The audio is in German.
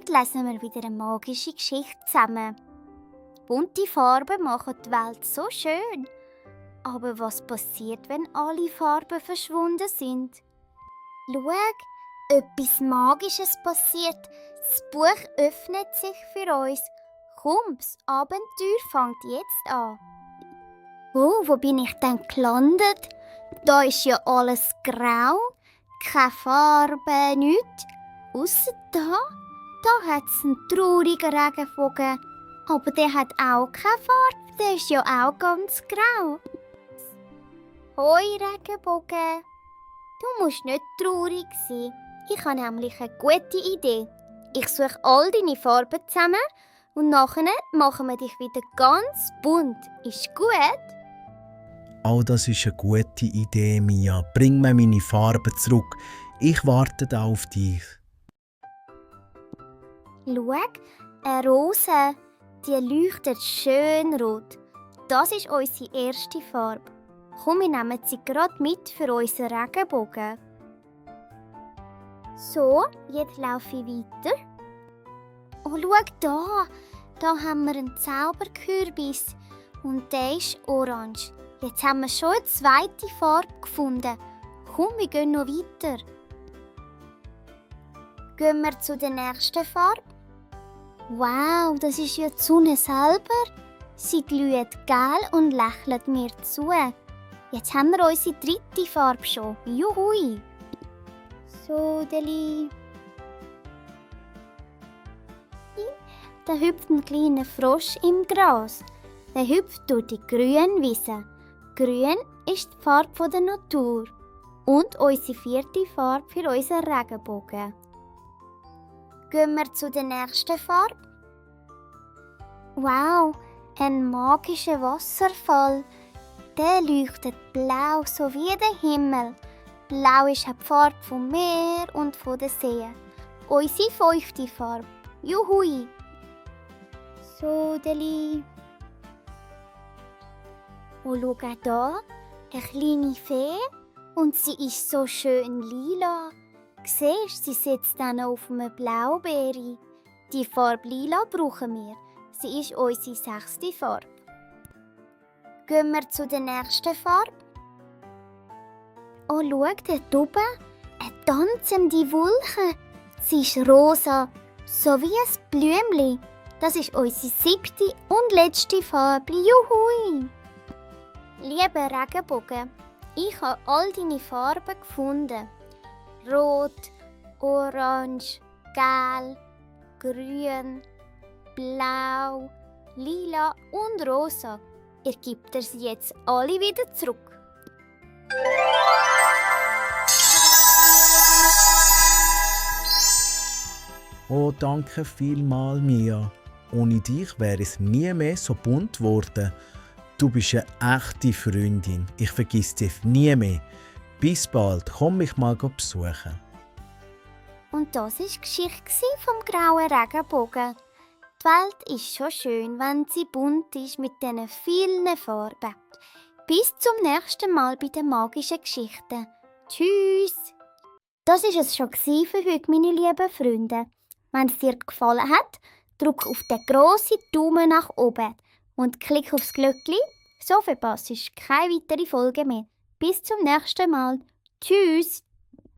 Heute lesen wir wieder eine magische Geschichte zusammen. Bunte Farben machen die Welt so schön. Aber was passiert, wenn alle Farben verschwunden sind? Schau, etwas Magisches passiert. Das Buch öffnet sich für uns. Komm, das Abenteuer fängt jetzt an. Oh, wo bin ich denn gelandet? Da ist ja alles grau, keine Farbe, nichts. Ausser da hat es einen traurigen Regenbogen. Aber der hat auch keine Farbe, der ist ja auch ganz grau. Hoi Regenbogen, du musst nicht traurig sein. Ich habe nämlich eine gute Idee. Ich suche all deine Farben zusammen und nachher machen wir dich wieder ganz bunt. Ist gut? Oh, das ist eine gute Idee, Mia. Bring mir meine Farben zurück. Ich warte da auf dich. Schau, eine Rose, die leuchtet schön rot. Das ist unsere erste Farbe. Komm, wir nehmen sie gerade mit für unseren Regenbogen. So, jetzt laufe ich weiter. Oh, schau da haben wir einen Zauberkürbis und der ist orange. Jetzt haben wir schon eine zweite Farbe gefunden. Komm, wir gehen noch weiter. Gehen wir zu der nächsten Farbe. Wow, das ist ja die Sonne selber. Sie glüht gel und lächelt mir zu. Jetzt haben wir unsere dritte Farbe schon. Juhui! So, Deli. Da hüpft ein kleiner Frosch im Gras. Der hüpft durch die grüne Wiese. Grün ist die Farbe der Natur und unsere vierte Farbe für unseren Regenbogen. Gehen wir zu der nächsten Farbe. Wow, ein magischer Wasserfall. Der leuchtet blau, so wie der Himmel. Blau ist auch die Farbe vom Meer und von der See. Unsere fünfte Farbe. Juhui! So, Deli. Und schau hier, eine kleine Fee. Und sie ist so schön lila. Siehst, sie sitzt dann auf einem Blaubeere. Die Farbe lila brauchen wir. Sie ist unsere sechste Farbe. Gehen wir zu der nächsten Farbe. Oh, schau, dort oben, eine tanzende Wolke. Sie ist rosa, so wie ein Blümchen. Das ist unsere siebte und letzte Farbe. Juhui! Lieber Regenbogen, ich habe all deine Farben gefunden. Rot, orange, gelb, grün, blau, lila und rosa. Ihr gebt sie jetzt alle wieder zurück. Oh, danke vielmal, Mia. Ohne dich wäre es nie mehr so bunt geworden. Du bist eine echte Freundin. Ich vergiss dich nie mehr. Bis bald, komm mich mal besuchen. Und das war die Geschichte vom grauen Regenbogen. Die Welt ist schon schön, wenn sie bunt ist mit diesen vielen Farben. Bis zum nächsten Mal bei den magischen Geschichten. Tschüss! Das war es schon für heute, meine lieben Freunde. Wenn es dir gefallen hat, drück auf den grossen Daumen nach oben und klick aufs Glöckchen, so verpasst du keine weitere Folge mehr. Bis zum nächsten Mal. Tschüss!